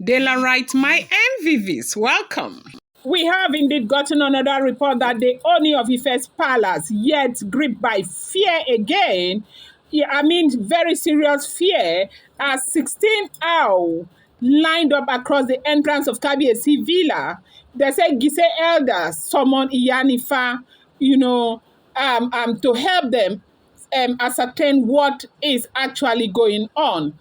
Daylight, my MVVs, welcome. We have indeed gotten another report that the Ooni of Ife's palace, yet gripped by fear again. Yeah, I mean, very serious fear, as 16 owl lined up across the entrance of Kabiesi villa. They say Giesi elders summoned Iyanifa, to help them ascertain what is actually going on.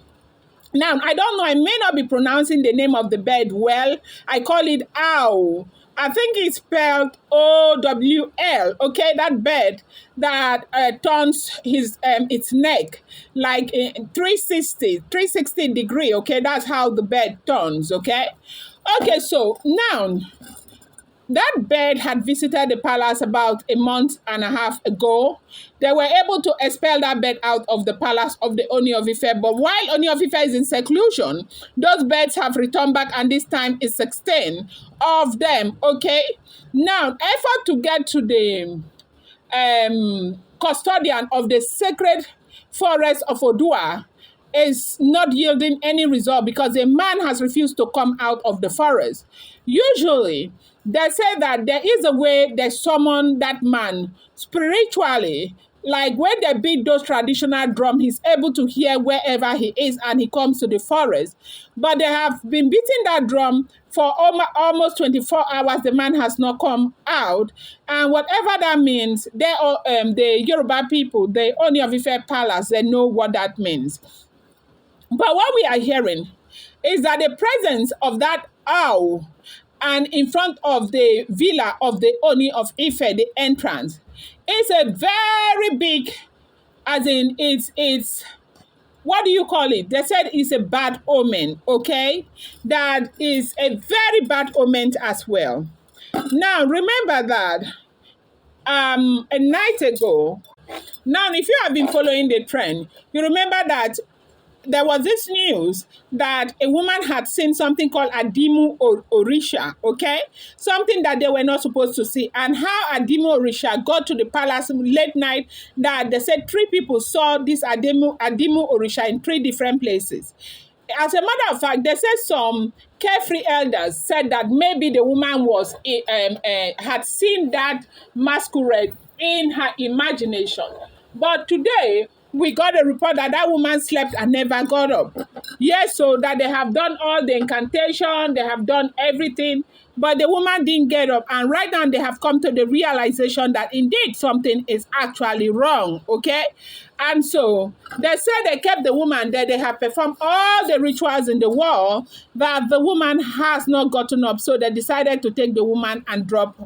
Now, I don't know, I may not be pronouncing the name of the bird well. I call it owl. I think it's spelled OWL, okay? That bird that turns its neck like 360 degree, okay? That's how the bird turns, okay? Okay, so now, that bird had visited the palace about a month and a half ago. They were able to expel that bird out of the palace of the Ooni of Ife. But while Ooni of Ife is in seclusion, those birds have returned back, and this time it's 16 of them, okay? Now, effort to get to the custodian of the sacred forest of Odua is not yielding any result because a man has refused to come out of the forest. Usually, they say that there is a way they summon that man spiritually. Like when they beat those traditional drum, he's able to hear wherever he is and he comes to the forest. But they have been beating that drum for almost 24 hours. The man has not come out. And whatever that means, the Yoruba people, the Ooni of Ife Palace, they know what that means. But what we are hearing is that the presence of that owl and in front of the villa of the Ooni of Ife, the entrance, is a very big, as in it's what do you call it? They said it's a bad omen, okay? That is a very bad omen as well. Now, remember that a night ago, now if you have been following the trend, you remember that there was this news that a woman had seen something called Adimu Orisha, okay? Something that they were not supposed to see. And how Adimu Orisha got to the palace late night, that they said 3 people saw this Adimu Orisha in 3 different places. As a matter of fact, they said some carefree elders said that maybe the woman was had seen that masquerade in her imagination. But today, we got a report that that woman slept and never got up. Yes, so that they have done all the incantation, they have done everything, but the woman didn't get up. And right now they have come to the realization that indeed something is actually wrong, okay? And so they said they kept the woman there. They have performed all the rituals in the wall, that the woman has not gotten up. So they decided to take the woman and drop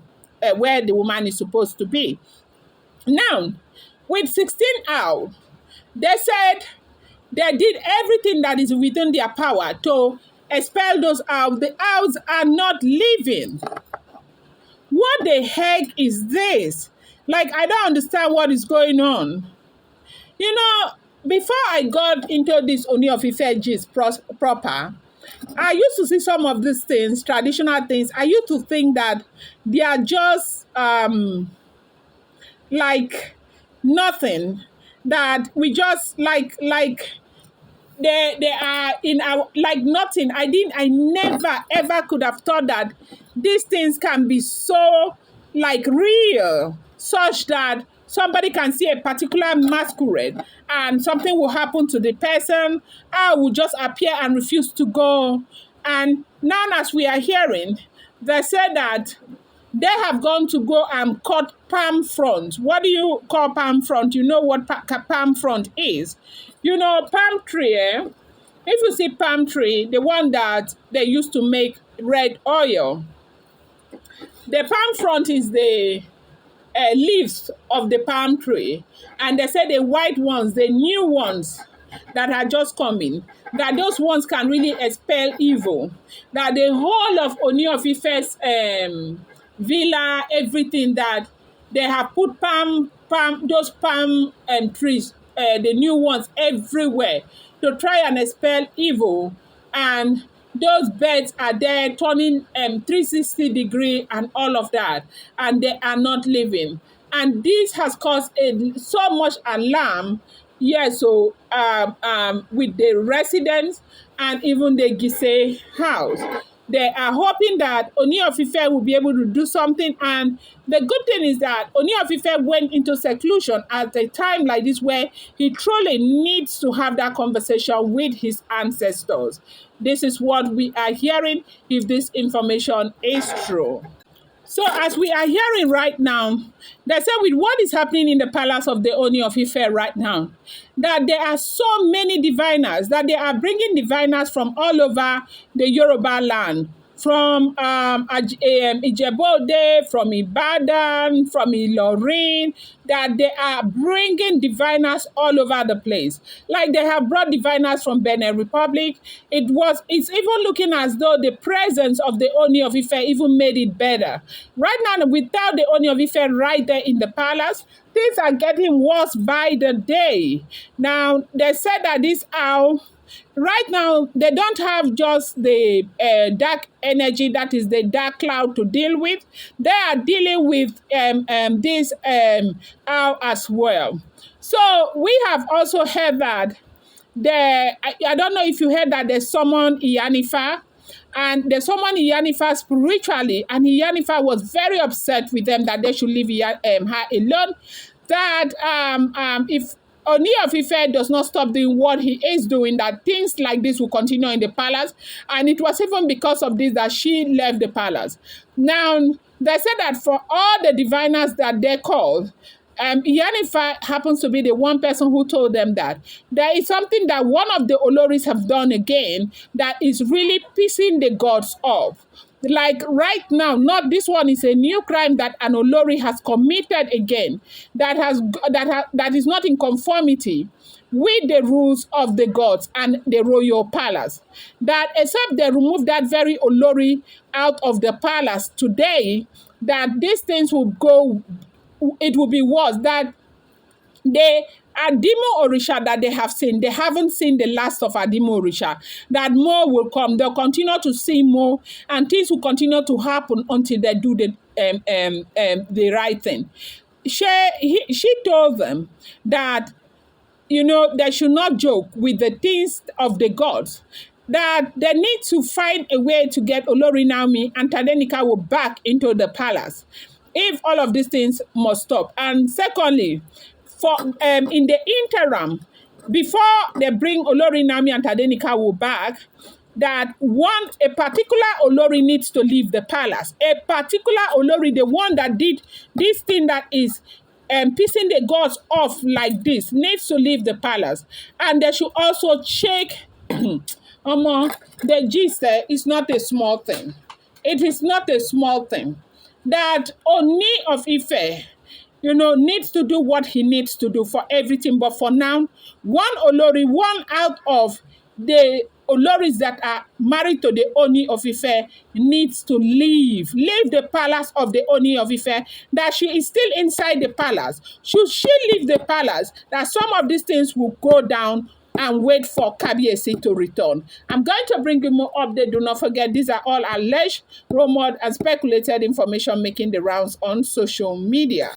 where the woman is supposed to be. Now, with 16 owls, they said they did everything that is within their power to expel those owls. The owls are not living. What the heck is this? Like, I don't understand what is going on. You know, before I got into this Ooni of Ife gist proper, I used to see some of these things, traditional things. I used to think that they are just like nothing. That we just like they are in our like nothing. I never ever could have thought that these things can be so like real, such that somebody can see a particular masquerade and something will happen to the person. I will just appear and refuse to go. And now, as we are hearing, they said that they have gone to go and cut palm front. What do you call palm front? You know what palm front is. You know, palm tree, if you see palm tree, the one that they used to make red oil, the palm front is the leaves of the palm tree. And they say the white ones, the new ones that are just coming, that those ones can really expel evil. That the whole of Ooni of Ife's villa, everything, that they have put those palm trees, the new ones everywhere to try and expel evil. And those birds are there turning 360 degree and all of that, and they are not living. And this has caused so much alarm. Yes, so with the residents, and even the Giesi house. They are hoping that Ooni of Ife will be able to do something. And the good thing is that Ooni of Ife went into seclusion at a time like this where he truly needs to have that conversation with his ancestors. This is what we are hearing, if this information is true. So as we are hearing right now, they say with what is happening in the palace of the Ooni of Ife right now, that there are so many diviners, that they are bringing diviners from all over the Yoruba land, from Ijebode, from Ibadan, from Ilorin, that they are bringing diviners all over the place. Like they have brought diviners from Benin Republic. It's even looking as though the presence of the Ooni of Ife even made it better. Right now, without the Ooni of Ife right there in the palace, things are getting worse by the day. Now, they said that this owl, right now, they don't have just the dark energy, that is the dark cloud, to deal with. They are dealing with this owl as well. So we have also heard that I don't know if you heard that they summoned Iyanifa, and they summoned Iyanifa spiritually, and Iyanifa was very upset with them that they should leave her alone. That if Ooni of Ife does not stop doing what he is doing, that things like this will continue in the palace. And it was even because of this that she left the palace. Now, they said that for all the diviners that they called, Iyanifa happens to be the one person who told them that there is something that one of the Oloris have done again that is really pissing the gods off. Like right now, not this one is a new crime that an Olori has committed again, that is not in conformity with the rules of the gods and the royal palace. That except they remove that very Olori out of the palace today, that these things will go, it will be worse. That they Adimo Orisha that they have seen, they haven't seen the last of Adimo Orisha. That more will come. They'll continue to see more, and things will continue to happen until they do the right thing. She told them that, they should not joke with the things of the gods, that they need to find a way to get Olori Naomi and Tadenikawo back into the palace, if all of these things must stop. And secondly, for in the interim, before they bring Olori Naomi and Tadenikawo back, that a particular Olori needs to leave the palace. A particular Olori, the one that did this thing that is pissing the gods off like this, needs to leave the palace. And they should also check, the Giesi is not a small thing. It is not a small thing. That Ooni of Ife, needs to do what he needs to do for everything. But for now, one Olori, one out of the Oloris that are married to the Ooni of Ife, needs to leave the palace of the Ooni of Ife, that she is still inside the palace. Should she leave the palace, that some of these things will go down, and wait for Kabiesi to return. I'm going to bring you more update. Do not forget, these are all alleged, rumored, and speculated information making the rounds on social media.